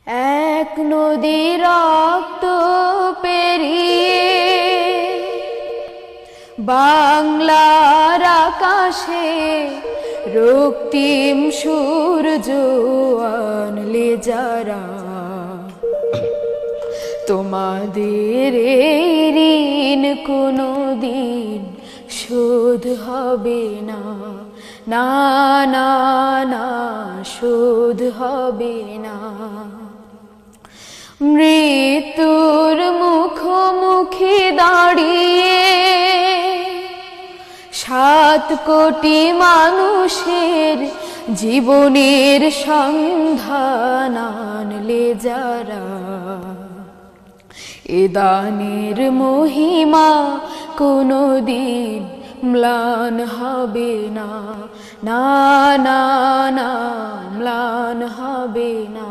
এক নদী রক্ত পেরিয়ে বাংলার আকাশে রক্তিম সূর্য আনলে যারা, তোমাদের এই ঋণ কোনোদিন শোধ হবে না, না না না শোধ হবে না। মৃত্যুর মুখোমুখি দাঁড়িয়ে 7 কোটি মানুষের জীবনের সন্ধান আনলে যারা, এ দানের মহিমা কোনোদিন ম্লান হবে না, না না না ম্লান হবে না।